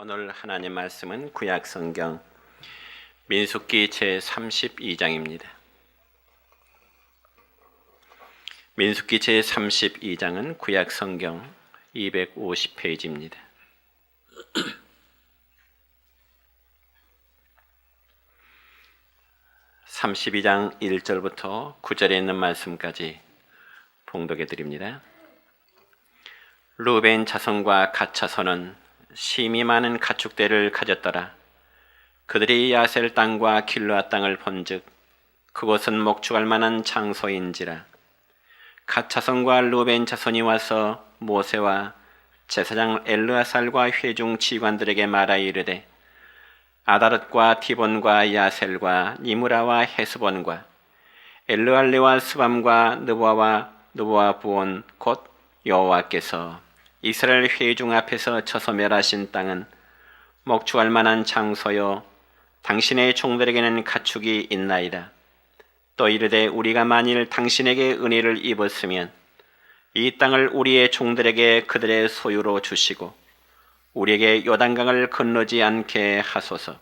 오늘 하나님 말씀은 구약 성경 민수기 제32장입니다. 민수기 제32장은 구약 성경 250페이지입니다. (32장) 1절부터 9절에 있는 말씀까지 봉독해 드립니다. 루벤 자손과 갓 자손은 심이 많은 가축대를 가졌더라. 그들이 야셀 땅과 길르앗 땅을 본즉 그곳은 목축할 만한 장소인지라. 갓 자손과 루벤 자손이 와서 모세와 제사장 엘르아살과 회중 지휘관들에게 말하 이르되 아다롯과 디본과 야셀과 니므라와 헤스본과 엘르알레와 스밤과 느보와 부온 곧 여호와께서 이스라엘 회중 앞에서 쳐서 멸하신 땅은 목축할 만한 장소요 당신의 종들에게는 가축이 있나이다. 또 이르되 우리가 만일 당신에게 은혜를 입었으면 이 땅을 우리의 종들에게 그들의 소유로 주시고 우리에게 요단강을 건너지 않게 하소서.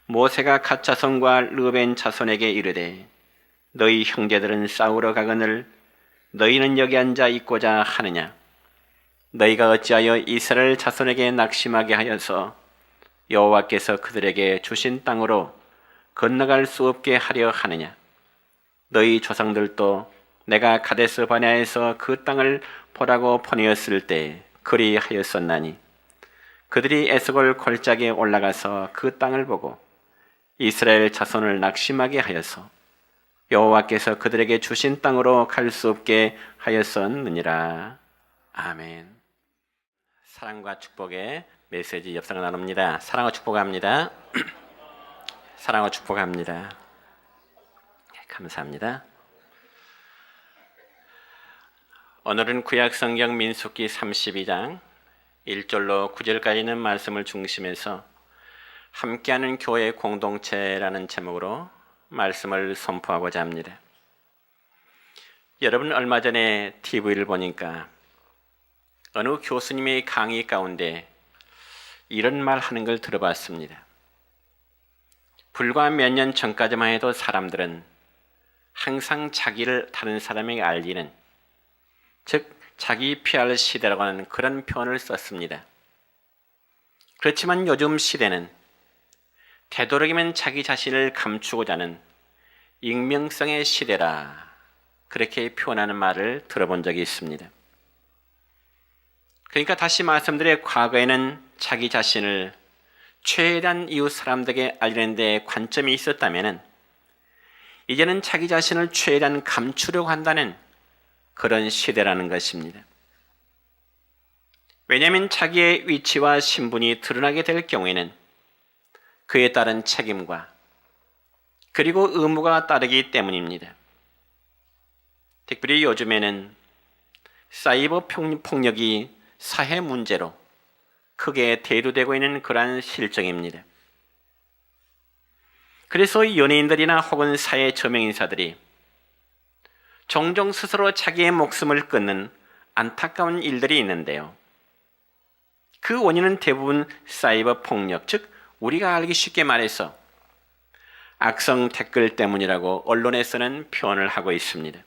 모세가 갓 자손과 르벤 자손에게 이르되 너희 형제들은 싸우러 가거늘 너희는 여기 앉아 있고자 하느냐. 너희가 어찌하여 이스라엘 자손에게 낙심하게 하여서 여호와께서 그들에게 주신 땅으로 건너갈 수 없게 하려 하느냐. 너희 조상들도 내가 가데스 바네아에서 그 땅을 보라고 보내었을 때 그리하였었나니 그들이 에스골 골짜기에 올라가서 그 땅을 보고 이스라엘 자손을 낙심하게 하여서 여호와께서 그들에게 주신 땅으로 갈 수 없게 하였었느니라. 아멘. 사랑과 축복의 메시지 엽상을 나눕니다. 사랑과 축복합니다. 사랑과 축복합니다. 감사합니다. 오늘은 구약 성경 민수기 32장 1절로 9절까지 있는 말씀을 중심해서 함께하는 교회 공동체라는 제목으로 말씀을 선포하고자 합니다. 여러분, 얼마 전에 TV를 보니까 어느 교수님의 강의 가운데 이런 말 하는 걸 들어봤습니다. 불과 몇 년 전까지만 해도 사람들은 항상 자기를 다른 사람에게 알리는, 즉 자기 PR 시대라고 하는 그런 표현을 썼습니다. 그렇지만 요즘 시대는 되도록이면 자기 자신을 감추고자 하는 익명성의 시대라, 그렇게 표현하는 말을 들어본 적이 있습니다. 그러니까 다시 말씀드려, 과거에는 자기 자신을 최대한 이웃 사람들에게 알리는 데 관점이 있었다면 이제는 자기 자신을 최대한 감추려고 한다는 그런 시대라는 것입니다. 왜냐하면 자기의 위치와 신분이 드러나게 될 경우에는 그에 따른 책임과 그리고 의무가 따르기 때문입니다. 특별히 요즘에는 사이버 폭력이 사회 문제로 크게 대두되고 있는 그러한 실정입니다. 그래서 연예인들이나 혹은 사회 저명인사들이 종종 스스로 자기의 목숨을 끊는 안타까운 일들이 있는데요. 그 원인은 대부분 사이버 폭력, 즉 우리가 알기 쉽게 말해서 악성 댓글 때문이라고 언론에서는 표현을 하고 있습니다.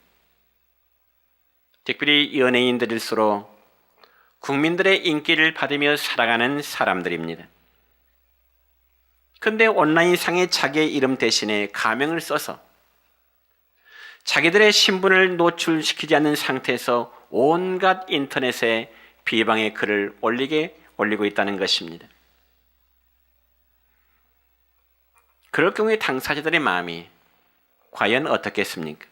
특별히 연예인들일수록 국민들의 인기를 받으며 살아가는 사람들입니다. 그런데 온라인상에 자기의 이름 대신에 가명을 써서 자기들의 신분을 노출시키지 않는 상태에서 온갖 인터넷에 비방의 글을 올리고 있다는 것입니다. 그럴 경우에 당사자들의 마음이 과연 어떻겠습니까?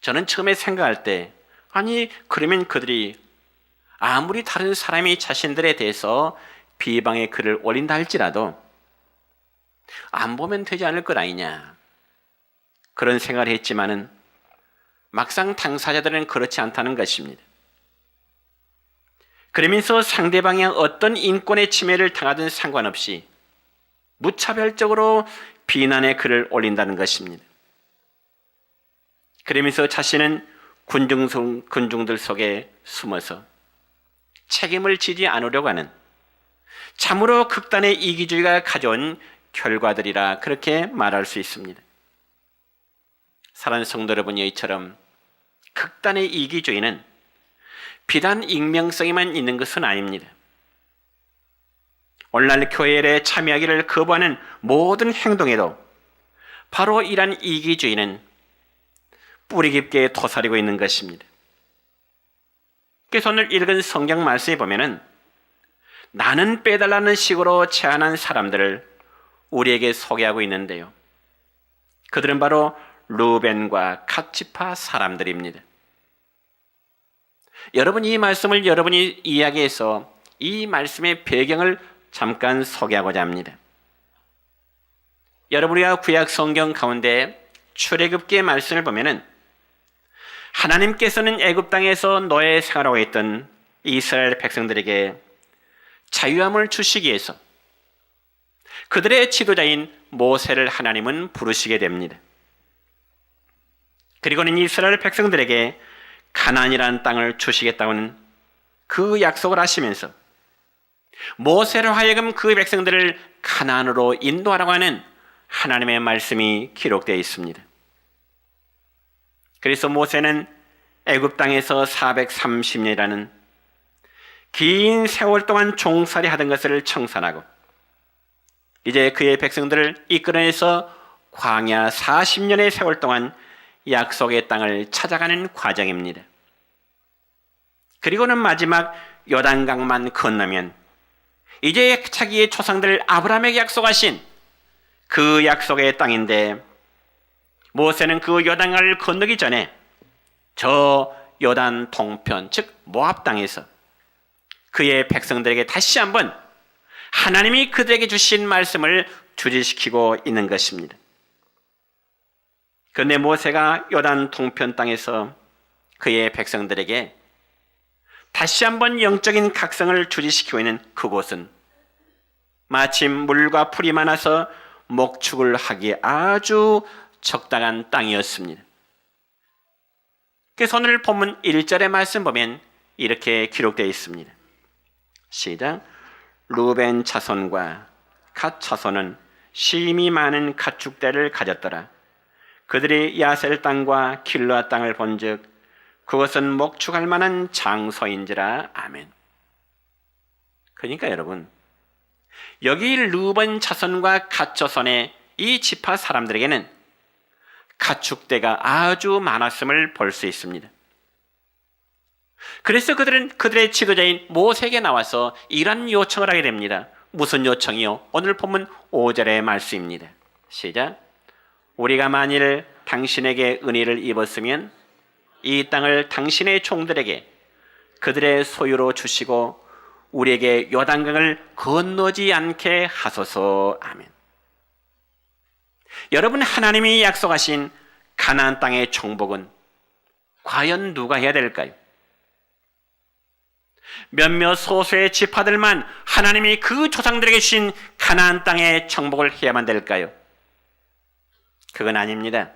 저는 처음에 생각할 때, 아니 그러면 그들이 아무리 다른 사람이 자신들에 대해서 비방의 글을 올린다 할지라도 안 보면 되지 않을 것 아니냐, 그런 생각을 했지만은 막상 당사자들은 그렇지 않다는 것입니다. 그러면서 상대방이 어떤 인권의 침해를 당하든 상관없이 무차별적으로 비난의 글을 올린다는 것입니다. 그러면서 자신은 군중들 속에 숨어서 책임을 지지 않으려고 하는 참으로 극단의 이기주의가 가져온 결과들이라 그렇게 말할 수 있습니다. 사랑하는 성도 여러분, 이처럼 극단의 이기주의는 비단 익명성에만 있는 것은 아닙니다. 오늘날 교회에 참여하기를 거부하는 모든 행동에도 바로 이러한 이기주의는 뿌리 깊게 토사리고 있는 것입니다. 그래서 오늘 읽은 성경 말씀에 보면은 나는 빼달라는 식으로 제안한 사람들을 우리에게 소개하고 있는데요. 그들은 바로 루벤과 갓지파 사람들입니다. 여러분, 이 말씀을 여러분이 이야기해서 이 말씀의 배경을 잠깐 소개하고자 합니다. 여러분이가 구약 성경 가운데 출애굽기의 말씀을 보면은 하나님께서는 애굽 땅에서 노예 생활하고 있던 이스라엘 백성들에게 자유함을 주시기 위해서 그들의 지도자인 모세를 하나님은 부르시게 됩니다. 그리고는 이스라엘 백성들에게 가나안이라는 땅을 주시겠다고는 그 약속을 하시면서 모세로 하여금 그 백성들을 가나안으로 인도하라고 하는 하나님의 말씀이 기록되어 있습니다. 그래서 모세는 애굽 땅에서 430년이라는 긴 세월 동안 종살이 하던 것을 청산하고 이제 그의 백성들을 이끌어내서 광야 40년의 세월 동안 약속의 땅을 찾아가는 과정입니다. 그리고는 마지막 요단강만 건너면 이제 자기의 조상들 아브라함에게 약속하신 그 약속의 땅인데 모세는 그 요단강을 건너기 전에 저 요단 동편, 즉 모압 땅에서 그의 백성들에게 다시 한번 하나님이 그들에게 주신 말씀을 주지시키고 있는 것입니다. 그런데 모세가 요단 동편 땅에서 그의 백성들에게 다시 한번 영적인 각성을 주지시키고 있는 그곳은 마침 물과 풀이 많아서 목축을 하기에 아주 적당한 땅이었습니다. 그래서 오늘 본문 1절의 말씀 보면 이렇게 기록되어 있습니다. 시작. 루벤 자손과 갓 자손은 심히 많은 가축대를 가졌더라. 그들이 야셀 땅과 길르앗 땅을 본즉 그것은 목축할 만한 장소인지라. 아멘. 그러니까 여러분, 여기 루벤 자손과 갓 자손의 이 지파 사람들에게는 가축대가 아주 많았음을 볼 수 있습니다. 그래서 그들은 그들의 지도자인 모세에게 나와서 이런 요청을 하게 됩니다. 무슨 요청이요? 오늘 본문 5절의 말씀입니다. 시작. 우리가 만일 당신에게 은혜를 입었으면 이 땅을 당신의 종들에게 그들의 소유로 주시고 우리에게 요단강을 건너지 않게 하소서. 아멘. 여러분, 하나님이 약속하신 가나안 땅의 정복은 과연 누가 해야 될까요? 몇몇 소수의 지파들만 하나님이 그 조상들에게 주신 가나안 땅의 정복을 해야만 될까요? 그건 아닙니다.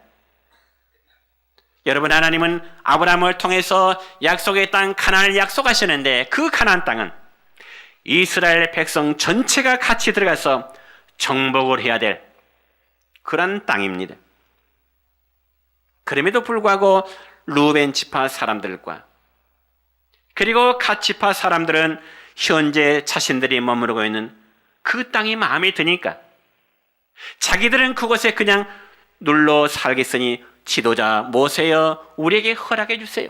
여러분, 하나님은 아브라함을 통해서 약속의 땅 가나안을 약속하시는데 그 가나안 땅은 이스라엘 백성 전체가 같이 들어가서 정복을 해야 될 그런 땅입니다. 그럼에도 불구하고 루벤 지파 사람들과 그리고 갓 지파 사람들은 현재 자신들이 머무르고 있는 그 땅이 마음에 드니까 자기들은 그곳에 그냥 눌러 살겠으니 지도자 모세여 우리에게 허락해 주세요.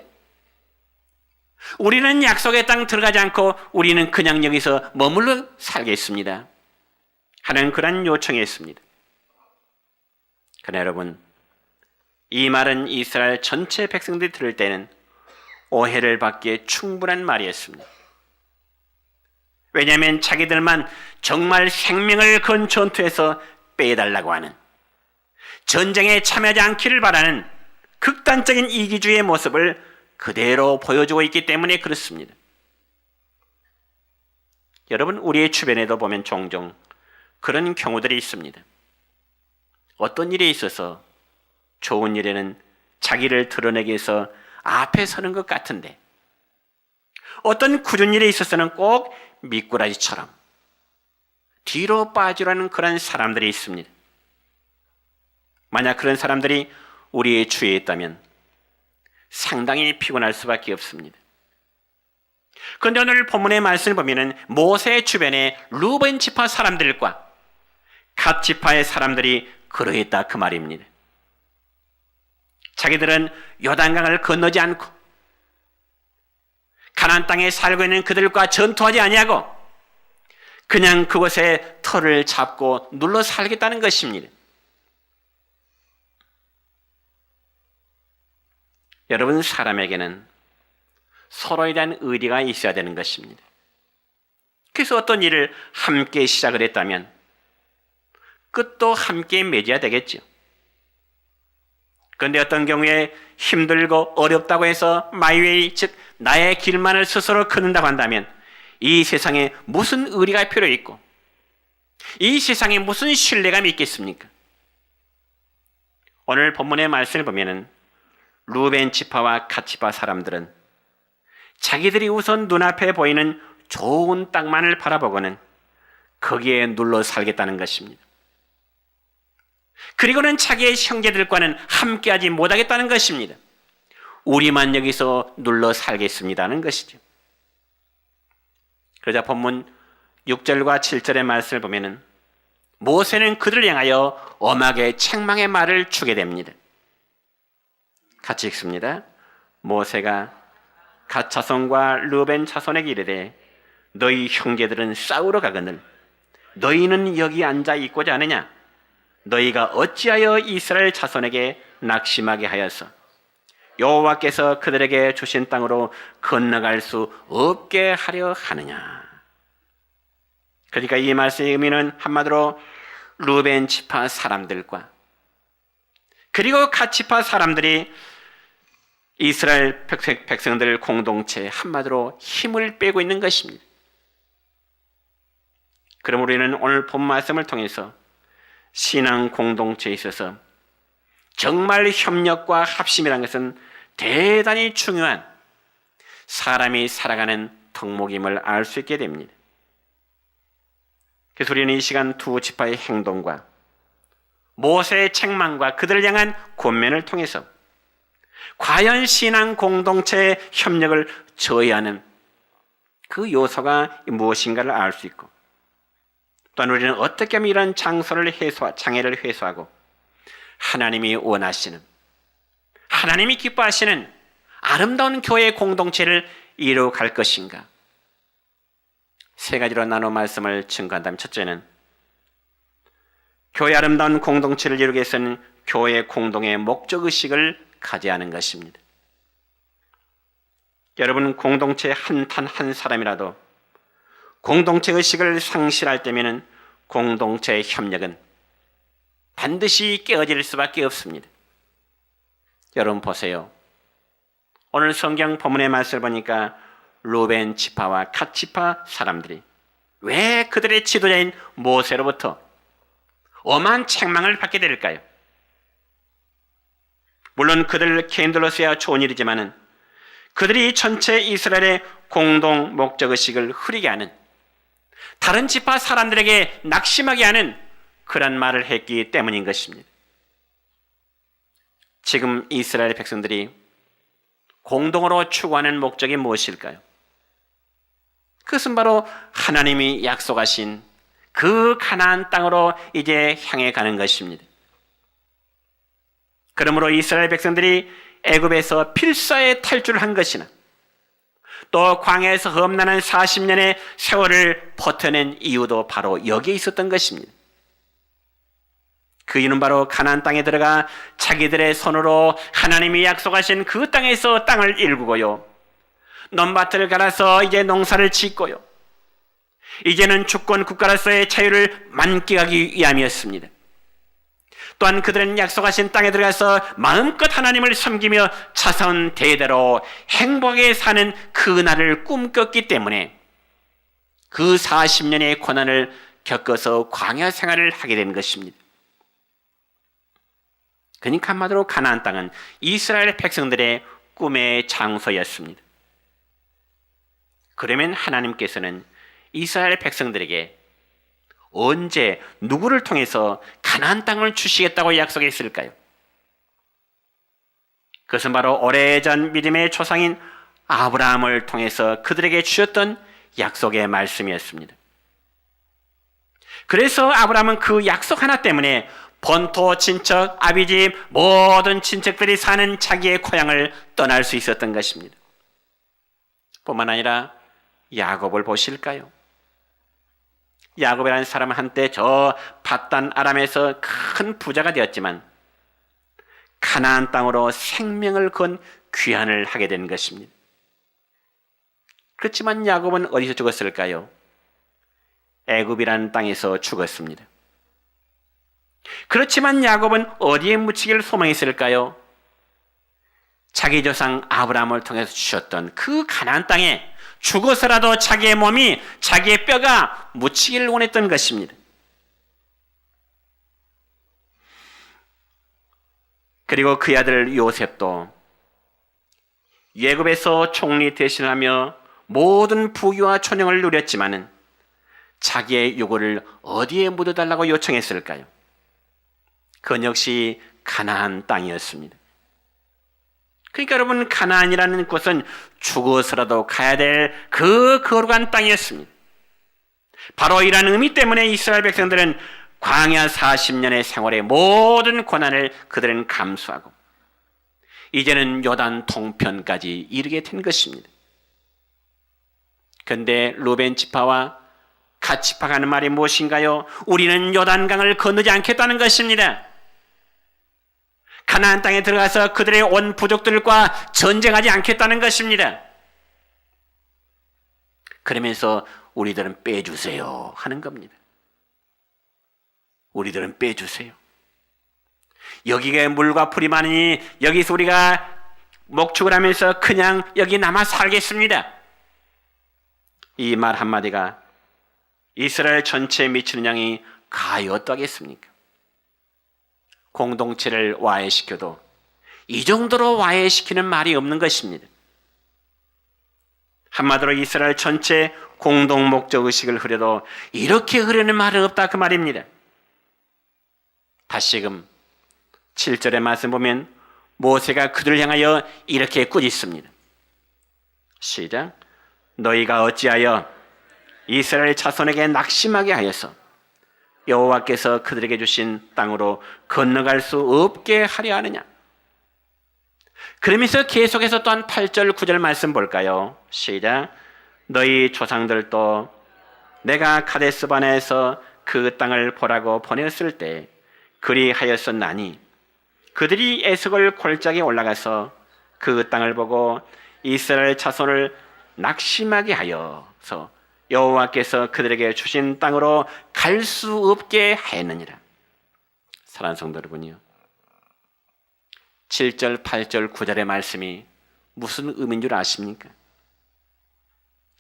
우리는 약속의 땅 들어가지 않고 우리는 그냥 여기서 머물러 살겠습니다 하는 그런 요청이었습니다. 그러나 여러분, 이 말은 이스라엘 전체 백성들이 들을 때는 오해를 받기에 충분한 말이었습니다. 왜냐하면 자기들만 정말 생명을 건 전투에서 빼달라고 하는, 전쟁에 참여하지 않기를 바라는 극단적인 이기주의의 모습을 그대로 보여주고 있기 때문에 그렇습니다. 여러분, 우리의 주변에도 보면 종종 그런 경우들이 있습니다. 어떤 일에 있어서 좋은 일에는 자기를 드러내기 위해서 앞에 서는 것 같은데 어떤 굳은 일에 있어서는 꼭 미꾸라지처럼 뒤로 빠지라는 그런 사람들이 있습니다. 만약 그런 사람들이 우리의 주위에 있다면 상당히 피곤할 수밖에 없습니다. 그런데 오늘 본문의 말씀을 보면 모세 주변에 루벤 지파 사람들과 갓 지파의 사람들이 그러했다 그 말입니다. 자기들은 요단강을 건너지 않고 가나안 땅에 살고 있는 그들과 전투하지 아니하고 그냥 그곳에 터를 잡고 눌러 살겠다는 것입니다. 여러분, 사람에게는 서로에 대한 의리가 있어야 되는 것입니다. 그래서 어떤 일을 함께 시작을 했다면 끝도 함께 맺어야 되겠죠. 그런데 어떤 경우에 힘들고 어렵다고 해서 마이웨이, 즉 나의 길만을 스스로 걷는다고 한다면 이 세상에 무슨 의리가 필요 있고 이 세상에 무슨 신뢰감이 있겠습니까? 오늘 본문의 말씀을 보면은 루벤 지파와 갓 지파 사람들은 자기들이 우선 눈앞에 보이는 좋은 땅만을 바라보고는 거기에 눌러 살겠다는 것입니다. 그리고는 자기의 형제들과는 함께하지 못하겠다는 것입니다. 우리만 여기서 눌러 살겠습니다는 것이죠. 그러자 본문 6절과 7절의 말씀을 보면은 모세는 그들을 향하여 엄하게 책망의 말을 주게 됩니다. 같이 읽습니다. 모세가 갓 자손과 르벤 자손에게 이르되 너희 형제들은 싸우러 가거늘 너희는 여기 앉아 있고자 하느냐? 너희가 어찌하여 이스라엘 자손에게 낙심하게 하여서 여호와께서 그들에게 주신 땅으로 건너갈 수 없게 하려 하느냐? 그러니까 이 말씀의 의미는 한마디로 르벤 지파 사람들과 그리고 갓 지파 사람들이 이스라엘 백성들 공동체에 한마디로 힘을 빼고 있는 것입니다. 그럼 우리는 오늘 본 말씀을 통해서 신앙 공동체에 있어서 정말 협력과 합심이라는 것은 대단히 중요한 사람이 살아가는 덕목임을 알 수 있게 됩니다. 그래서 우리는 이 시간 두 지파의 행동과 모세의 책망과 그들을 향한 권면을 통해서 과연 신앙 공동체의 협력을 저해하는 그 요소가 무엇인가를 알 수 있고 또한 우리는 어떻게 하면 이런 장애를 해소하고 하나님이 원하시는 하나님이 기뻐하시는 아름다운 교회 공동체를 이루어갈 것인가? 세 가지로 나눠 말씀을 증거한다면 첫째는 교회 아름다운 공동체를 이루기 위해서는 교회 공동의 목적의식을 가져야 하는 것입니다. 여러분, 공동체 한 사람이라도 공동체 의식을 상실할 때면 공동체의 협력은 반드시 깨어질 수밖에 없습니다. 여러분 보세요. 오늘 성경 본문의 말씀을 보니까 루벤 지파와 갓 지파 사람들이 왜 그들의 지도자인 모세로부터 엄한 책망을 받게 될까요? 물론 그들 개인들로서야 좋은 일이지만은 그들이 전체 이스라엘의 공동 목적의식을 흐리게 하는 다른 지파 사람들에게 낙심하게 하는 그런 말을 했기 때문인 것입니다. 지금 이스라엘 백성들이 공동으로 추구하는 목적이 무엇일까요? 그것은 바로 하나님이 약속하신 그 가나안 땅으로 이제 향해 가는 것입니다. 그러므로 이스라엘 백성들이 애굽에서 필사의 탈출을 한 것이나 또 광야에서 험난한 40년의 세월을 버텨낸 이유도 바로 여기에 있었던 것입니다. 그 이유는 바로 가나안 땅에 들어가 자기들의 손으로 하나님이 약속하신 그 땅에서 땅을 일구고요, 논밭을 갈아서 이제 농사를 짓고요, 이제는 주권 국가로서의 자유를 만끽하기 위함이었습니다. 또한 그들은 약속하신 땅에 들어가서 마음껏 하나님을 섬기며 차사온 대대로 행복하게 사는 그 날을 꿈꿨기 때문에 그 40년의 고난을 겪어서 광야 생활을 하게 된 것입니다. 그러니까 한마디로 가나안 땅은 이스라엘 백성들의 꿈의 장소였습니다. 그러면 하나님께서는 이스라엘 백성들에게 언제 누구를 통해서 가나안 땅을 주시겠다고 약속했을까요? 그것은 바로 오래전 믿음의 조상인 아브라함을 통해서 그들에게 주셨던 약속의 말씀이었습니다. 그래서 아브라함은 그 약속 하나 때문에 본토 친척, 아비집 모든 친척들이 사는 자기의 고향을 떠날 수 있었던 것입니다. 뿐만 아니라 야곱을 보실까요? 야곱이라는 사람은 한때 저 밧단 아람에서 큰 부자가 되었지만 가나안 땅으로 생명을 건 귀환을 하게 된 것입니다. 그렇지만 야곱은 어디서 죽었을까요? 애굽이라는 땅에서 죽었습니다. 그렇지만 야곱은 어디에 묻히기를 소망했을까요? 자기 조상 아브라함을 통해서 주셨던 그 가나안 땅에 죽어서라도 자기의 몸이, 자기의 뼈가 묻히기를 원했던 것입니다. 그리고 그의 아들 요셉도 애굽에서 총리 대신하며 모든 부귀와 존영을 누렸지만은 자기의 유골을 어디에 묻어달라고 요청했을까요? 그건 역시 가나안 땅이었습니다. 그러니까 여러분, 가나안이라는 곳은 죽어서라도 가야 될 그 거룩한 땅이었습니다. 바로 이러한 의미 때문에 이스라엘 백성들은 광야 40년의 생활의 모든 고난을 그들은 감수하고 이제는 요단 동편까지 이르게 된 것입니다. 그런데 루벤 지파와 갓 지파가 하는 말이 무엇인가요? 우리는 요단강을 건너지 않겠다는 것입니다. 가나안 땅에 들어가서 그들의 온 부족들과 전쟁하지 않겠다는 것입니다. 그러면서 우리들은 빼주세요 하는 겁니다. 우리들은 빼주세요. 여기가 물과 풀이 많으니 여기서 우리가 목축을 하면서 그냥 여기 남아 살겠습니다. 이 말 한마디가 이스라엘 전체에 미치는 양이 가히 어떠하겠습니까? 공동체를 와해시켜도 이 정도로 와해시키는 말이 없는 것입니다. 한마디로 이스라엘 전체 공동 목적 의식을 흐려도 이렇게 흐르는 말은 없다, 그 말입니다. 다시금 7절의 말씀 보면 모세가 그들을 향하여 이렇게 꾸짖습니다. 시작. 너희가 어찌하여 이스라엘 자손에게 낙심하게 하여서 여호와께서 그들에게 주신 땅으로 건너갈 수 없게 하려 하느냐. 그러면서 계속해서 또한 8절 9절 말씀 볼까요? 시작. 너희 조상들도 내가 가데스바네에서 그 땅을 보라고 보냈을 때 그리하였었나니 그들이 에스골 골짜기에 올라가서 그 땅을 보고 이스라엘 자손을 낙심하게 하여서 여호와께서 그들에게 주신 땅으로 갈 수 없게 하였느니라. 사랑하는 성도 여러분이요, 7절, 8절, 9절의 말씀이 무슨 의미인 줄 아십니까?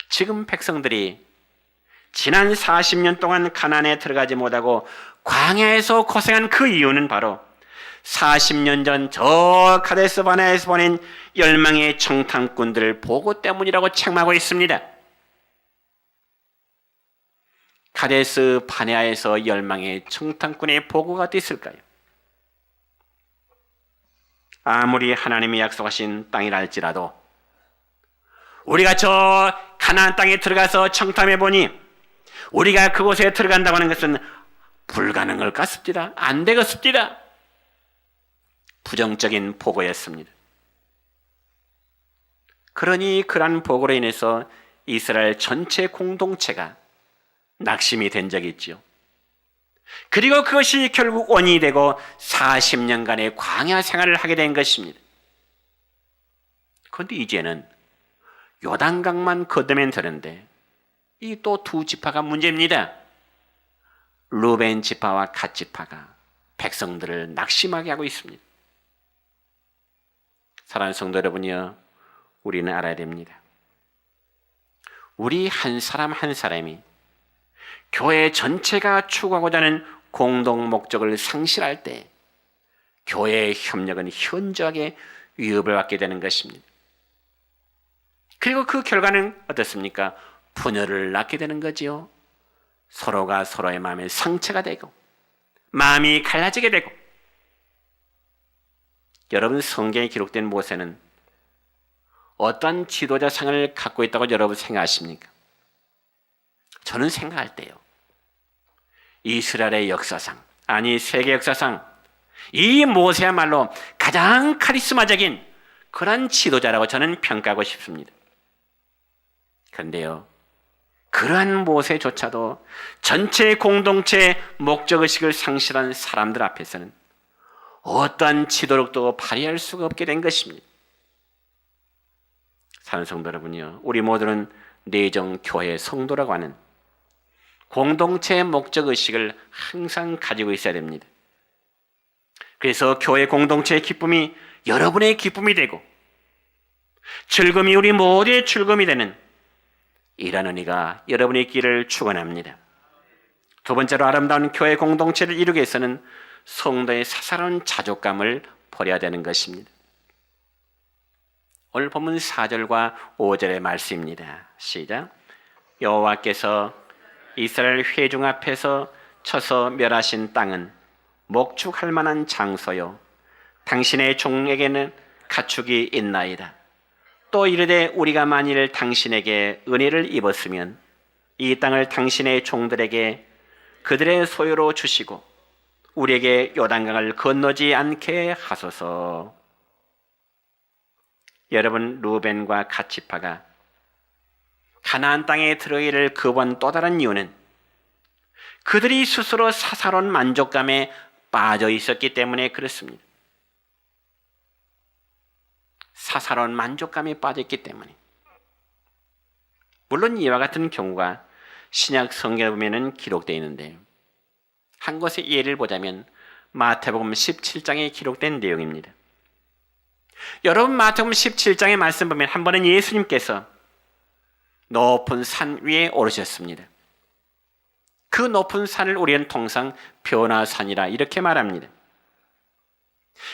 지금 백성들이 지난 40년 동안 가나안에 들어가지 못하고 광야에서 고생한 그 이유는 바로 40년 전 저 카데스 바네아에서 보낸 열망의 청탐꾼들을 보고 때문이라고 책망하고 있습니다. 카데스 바네아에서 열망의 청탐꾼의 보고가 어땠을까요? 아무리 하나님이 약속하신 땅이라 할지라도 우리가 저 가나안 땅에 들어가서 청탐해 보니 우리가 그곳에 들어간다고 하는 것은 불가능할 것 같습니다. 안 되겠습니다. 부정적인 보고였습니다. 그러니 그러한 보고로 인해서 이스라엘 전체 공동체가 낙심이 된 적이 있죠. 그리고 그것이 결국 원인이 되고 40년간의 광야 생활을 하게 된 것입니다. 그런데 이제는 요단강만 건너면 되는데 이 또 두 지파가 문제입니다. 루벤 지파와 갓 지파가 백성들을 낙심하게 하고 있습니다. 사랑하는 성도 여러분이요, 우리는 알아야 됩니다. 우리 한 사람 한 사람이 교회 전체가 추구하고자 하는 공동 목적을 상실할 때 교회의 협력은 현저하게 위협을 받게 되는 것입니다. 그리고 그 결과는 어떻습니까? 분열을 낳게 되는 거지요. 서로가 서로의 마음에 상처가 되고 마음이 갈라지게 되고, 여러분 성경에 기록된 모세는 어떤 지도자상을 갖고 있다고 여러분 생각하십니까? 저는 생각할 때요, 이스라엘의 역사상, 아니 세계 역사상 이 모세야말로 가장 카리스마적인 그런 지도자라고 저는 평가하고 싶습니다. 그런데요, 그러한 모세조차도 전체 공동체의 목적의식을 상실한 사람들 앞에서는 어떠한 지도력도 발휘할 수가 없게 된 것입니다. 사는 성도 여러분이요, 우리 모두는 내정 교회 성도라고 하는 공동체의 목적의식을 항상 가지고 있어야 됩니다. 그래서 교회 공동체의 기쁨이 여러분의 기쁨이 되고 즐거움이 우리 모두의 즐거움이 되는 이런 은혜가 여러분의 길을 축원합니다. 두 번째로 아름다운 교회 공동체를 이루기 위해서는 성도의 사사로운 자족감을 버려야 되는 것입니다. 오늘 본문 4절과 5절의 말씀입니다. 시작. 여호와께서 이스라엘 회중 앞에서 쳐서 멸하신 땅은 목축할 만한 장소요, 당신의 종에게는 가축이 있나이다. 또 이르되 우리가 만일 당신에게 은혜를 입었으면 이 땅을 당신의 종들에게 그들의 소유로 주시고 우리에게 요단강을 건너지 않게 하소서. 여러분, 루벤과 갓지파가 가나안 땅에 들어가기를 급한 또 다른 이유는 그들이 스스로 사사로운 만족감에 빠져 있었기 때문에 그렇습니다. 사사로운 만족감에 빠져 있기 때문에. 물론 이와 같은 경우가 신약 성경에 보면 기록되어 있는데, 한 것의 예를 보자면 마태복음 17장에 기록된 내용입니다. 여러분, 마태복음 17장의 말씀 보면 한 번은 예수님께서 높은 산 위에 오르셨습니다. 그 높은 산을 우리는 통상 변화산이라 이렇게 말합니다.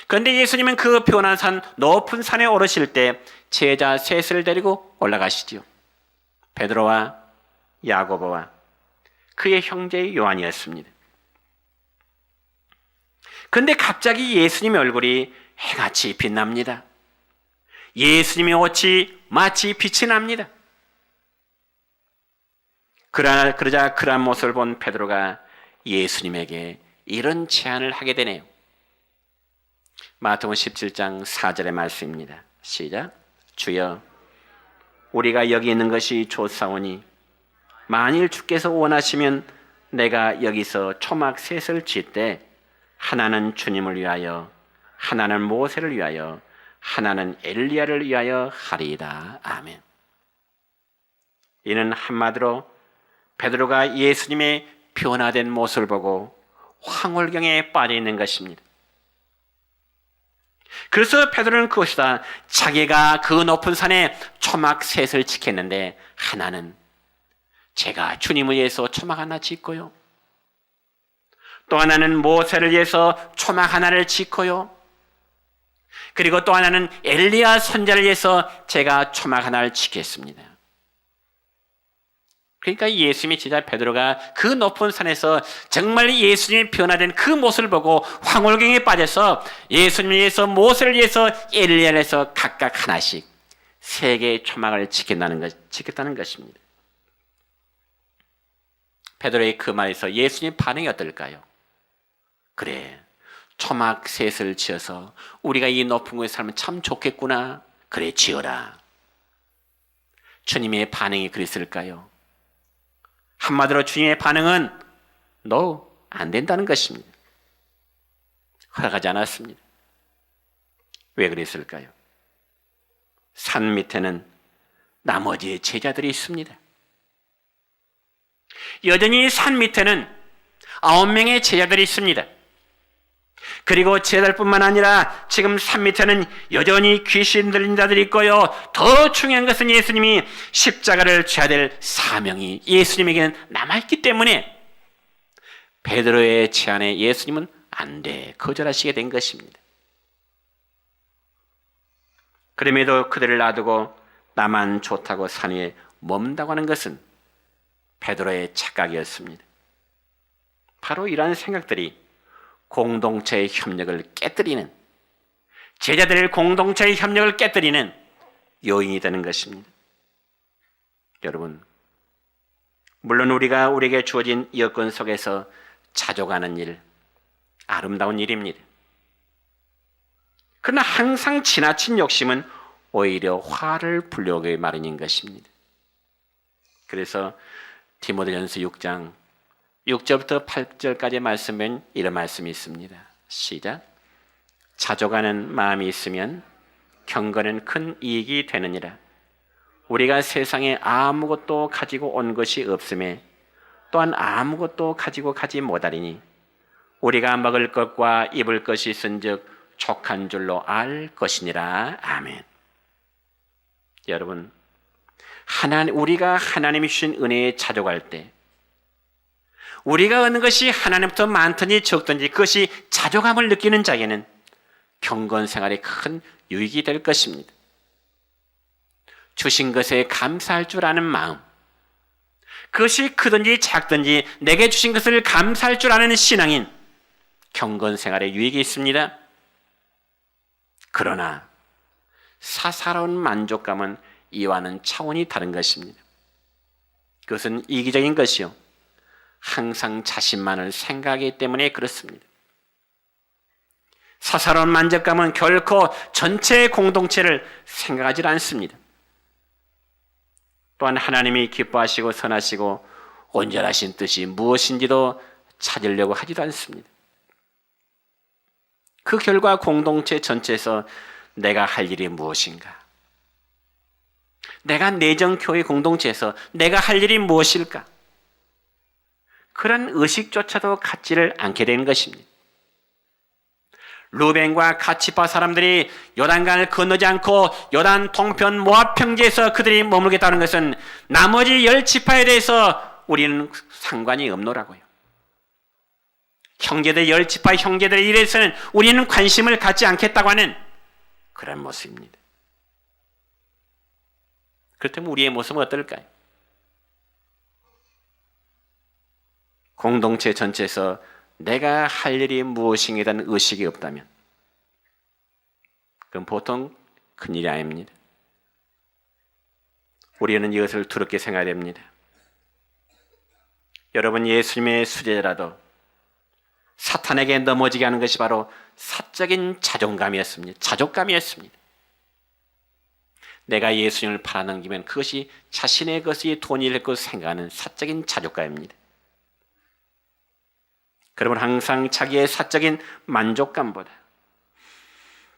그런데 예수님은 그 변화산 높은 산에 오르실 때 제자 셋을 데리고 올라가시지요. 베드로와 야고보와 그의 형제 요한이었습니다. 그런데 갑자기 예수님의 얼굴이 해같이 빛납니다. 예수님의 옷이 마치 빛이 납니다. 그러자 그러한 모습을 본 베드로가 예수님에게 이런 제안을 하게 되네요. 마태복음 17장 4절의 말씀입니다. 시작. 주여, 우리가 여기 있는 것이 좋사오니 만일 주께서 원하시면 내가 여기서 초막 셋을 짓되 하나는 주님을 위하여, 하나는 모세를 위하여, 하나는 엘리야를 위하여 하리이다. 아멘. 이는 한마디로 베드로가 예수님의 변화된 모습을 보고 황홀경에 빠져 있는 것입니다. 그래서 베드로는 그것이다, 자기가 그 높은 산에 초막 셋을 지켰는데 하나는 제가 주님을 위해서 초막 하나 짓고요, 또 하나는 모세를 위해서 초막 하나를 짓고요, 그리고 또 하나는 엘리야 선지자를 위해서 제가 초막 하나를 짓겠습니다. 그러니까 예수님의 제자 베드로가 그 높은 산에서 정말 예수님이 변화된 그 모습을 보고 황홀경에 빠져서 예수님을 위해서, 모세를 위해서, 엘리야를 위해서 각각 하나씩 세 개의 초막을 지켰다는 것입니다. 베드로의 그 말에서 예수님의 반응이 어떨까요? 그래, 초막 셋을 지어서 우리가 이 높은 곳에 살면 참 좋겠구나. 그래, 지어라. 주님의 반응이 그랬을까요? 한마디로 주님의 반응은 No, 안 된다는 것입니다. 허락하지 않았습니다. 왜 그랬을까요? 산 밑에는 나머지 제자들이 있습니다. 여전히 산 밑에는 9명의 제자들이 있습니다. 그리고 제자들뿐만 아니라 지금 산 밑에는 여전히 귀신 들린 자들이 있고요, 더 중요한 것은 예수님이 십자가를 져야 될 사명이 예수님에게는 남아있기 때문에 베드로의 제안에 예수님은 안 돼, 거절하시게 된 것입니다. 그럼에도 그들을 놔두고 나만 좋다고 산 위에 머문다고 하는 것은 베드로의 착각이었습니다. 바로 이러한 생각들이 공동체의 협력을 깨뜨리는, 제자들의 공동체의 협력을 깨뜨리는 요인이 되는 것입니다. 여러분, 물론 우리에게 주어진 여건 속에서 자족하는 일, 아름다운 일입니다. 그러나 항상 지나친 욕심은 오히려 화를 불러오기 마련인 것입니다. 그래서 디모데전서 6장 6절부터 8절까지의 말씀엔 이런 말씀이 있습니다. 시작. 자족하는 마음이 있으면 경건은 큰 이익이 되느니라. 우리가 세상에 아무것도 가지고 온 것이 없음에 또한 아무것도 가지고 가지 못하리니 우리가 먹을 것과 입을 것이 있은즉 족한 줄로 알 것이니라. 아멘. 여러분, 우리가 하나님이 주신 은혜에 자족할 때, 우리가 얻는 것이 하나님부터 많든지 적든지 그것이 자족함을 느끼는 자에게는 경건 생활에 큰 유익이 될 것입니다. 주신 것에 감사할 줄 아는 마음, 그것이 크든지 작든지 내게 주신 것을 감사할 줄 아는 신앙인 경건 생활에 유익이 있습니다. 그러나 사사로운 만족감은 이와는 차원이 다른 것입니다. 그것은 이기적인 것이요, 항상 자신만을 생각하기 때문에 그렇습니다. 사사로운 만족감은 결코 전체 공동체를 생각하지 않습니다. 또한 하나님이 기뻐하시고 선하시고 온전하신 뜻이 무엇인지도 찾으려고 하지도 않습니다. 그 결과 공동체 전체에서 내가 할 일이 무엇인가? 내가 내정교회 공동체에서 내가 할 일이 무엇일까? 그런 의식조차도 갖지를 않게 되는 것입니다. 루벤과 가치파 사람들이 요단강을 건너지 않고 요단 동편 모압 평지에서 그들이 머물겠다는 것은 나머지 10지파에 대해서 우리는 상관이 없노라고요. 형제들 10지파 형제들의 일에서는 우리는 관심을 갖지 않겠다고 하는 그런 모습입니다. 그렇다면 우리의 모습은 어떨까요? 공동체 전체에서 내가 할 일이 무엇인가에 대한 의식이 없다면 그건 보통 큰일이 아닙니다. 우리는 이것을 두렵게 생각해야 됩니다. 여러분, 예수님의 수제자라도 사탄에게 넘어지게 하는 것이 바로 사적인 자존감이었습니다. 자족감이었습니다. 내가 예수님을 팔아넘기면 그것이 자신의 것이 돈이 될 것을 생각하는 사적인 자족감입니다. 그러면 항상 자기의 사적인 만족감보다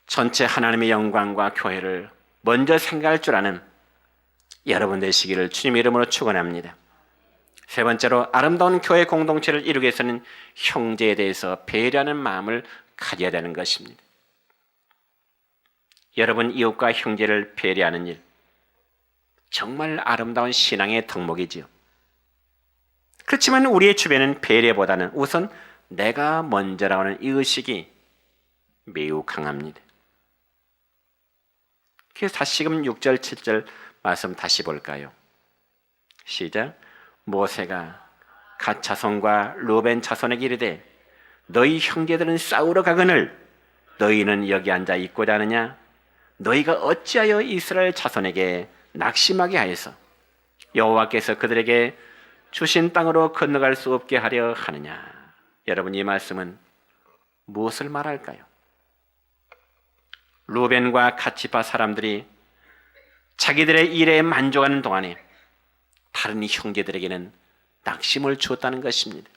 전체 하나님의 영광과 교회를 먼저 생각할 줄 아는 여러분 되시기를 주님의 이름으로 축원합니다. 세 번째로, 아름다운 교회 공동체를 이루기 위해서는 형제에 대해서 배려하는 마음을 가져야 되는 것입니다. 여러분, 이웃과 형제를 배려하는 일, 정말 아름다운 신앙의 덕목이지요. 그렇지만 우리의 주변은 배려보다는 우선 내가 먼저라고 하는 이 의식이 매우 강합니다. 그래서 다시금 6절 7절 말씀 다시 볼까요? 시작. 모세가 갓 자손과 루벤 자손에게 이르되 너희 형제들은 싸우러 가거늘 너희는 여기 앉아 있고자 하느냐? 너희가 어찌하여 이스라엘 자손에게 낙심하게 하여서 여호와께서 그들에게 주신 땅으로 건너갈 수 없게 하려 하느냐? 여러분, 이 말씀은 무엇을 말할까요? 루벤과 갓지파 사람들이 자기들의 일에 만족하는 동안에 다른 형제들에게는 낙심을 주었다는 것입니다.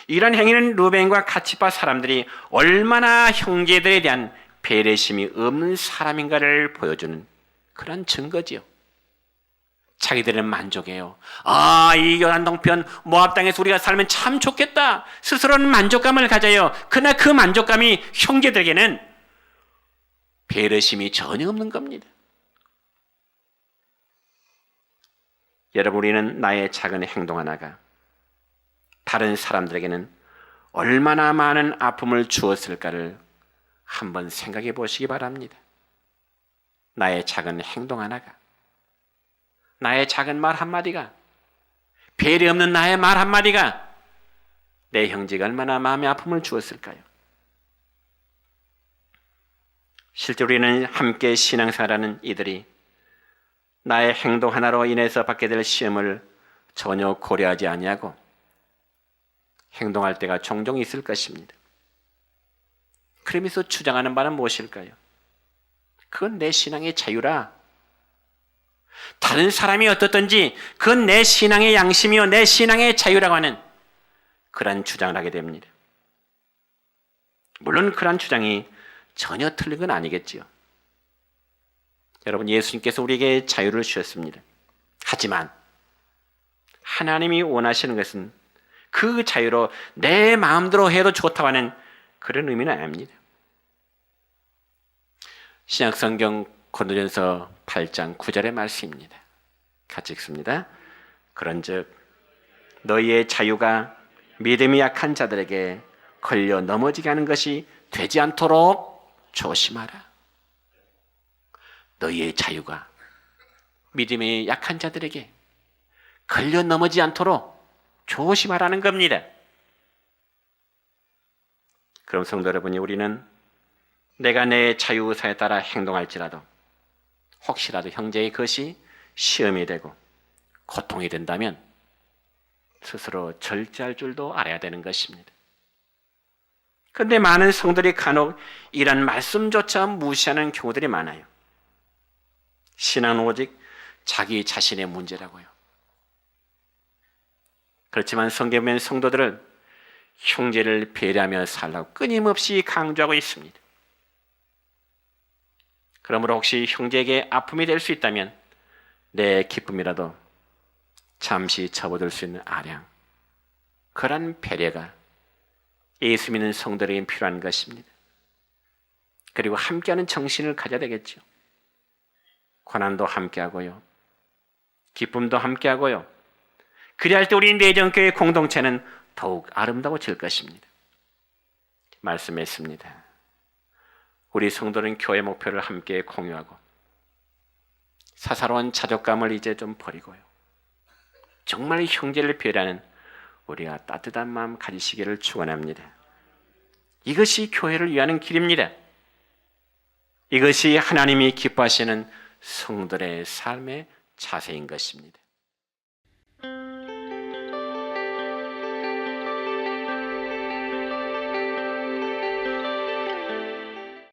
이런 행위는 루벤과 갓지파 사람들이 얼마나 형제들에 대한 배려심이 없는 사람인가를 보여주는 그런 증거지요. 자기들은 만족해요. 이 요단 동편 모압 땅에서 우리가 살면 참 좋겠다. 스스로는 만족감을 가져요. 그러나 그 만족감이 형제들에게는 배려심이 전혀 없는 겁니다. 여러분, 우리는 나의 작은 행동 하나가 다른 사람들에게는 얼마나 많은 아픔을 주었을까를 한번 생각해 보시기 바랍니다. 나의 작은 행동 하나가, 나의 작은 말 한마디가 배려 없는 나의 말 한마디가 내 형제가 얼마나 마음의 아픔을 주었을까요? 실제 우리는 함께 신앙생활하는 이들이 나의 행동 하나로 인해서 받게 될 시험을 전혀 고려하지 아니하고 행동할 때가 종종 있을 것입니다. 그러면서 주장하는 바는 무엇일까요? 그건 내 신앙의 자유라. 다른 사람이 어떻든지 그건 내 신앙의 양심이요 내 신앙의 자유라고 하는 그런 주장을 하게 됩니다. 물론 그런 주장이 전혀 틀린 건 아니겠지요. 여러분, 예수님께서 우리에게 자유를 주셨습니다. 하지만 하나님이 원하시는 것은 그 자유로 내 마음대로 해도 좋다고 하는 그런 의미는 아닙니다. 신약성경 고린도전서 8장 9절의 말씀입니다. 같이 읽습니다. 그런즉 너희의 자유가 믿음이 약한 자들에게 걸려 넘어지게 하는 것이 되지 않도록 조심하라. 너희의 자유가 믿음이 약한 자들에게 걸려 넘어지지 않도록 조심하라는 겁니다. 그럼 성도 여러분이 우리는 내가 내 자유의사에 따라 행동할지라도 혹시라도 형제의 것이 시험이 되고 고통이 된다면 스스로 절제할 줄도 알아야 되는 것입니다. 그런데 많은 성도들이 간혹 이런 말씀조차 무시하는 경우들이 많아요. 신앙은 오직 자기 자신의 문제라고요. 그렇지만 성경에 보면 성도들은 형제를 배려하며 살라고 끊임없이 강조하고 있습니다. 그러므로 혹시 형제에게 아픔이 될 수 있다면 내 기쁨이라도 잠시 접어들 수 있는 아량, 그런 배려가 예수 믿는 성도에게 필요한 것입니다. 그리고 함께하는 정신을 가져야 되겠죠. 고난도 함께하고요, 기쁨도 함께하고요. 그리할 때 우리 내정교회 공동체는 더욱 아름다워질 것입니다. 말씀했습니다. 우리 성도는 교회 목표를 함께 공유하고 사사로운 자족감을 이제 좀 버리고요, 정말 형제를 배려하는 우리가 따뜻한 마음 가지시기를 축원합니다. 이것이 교회를 위하는 길입니다. 이것이 하나님이 기뻐하시는 성도의 삶의 자세인 것입니다.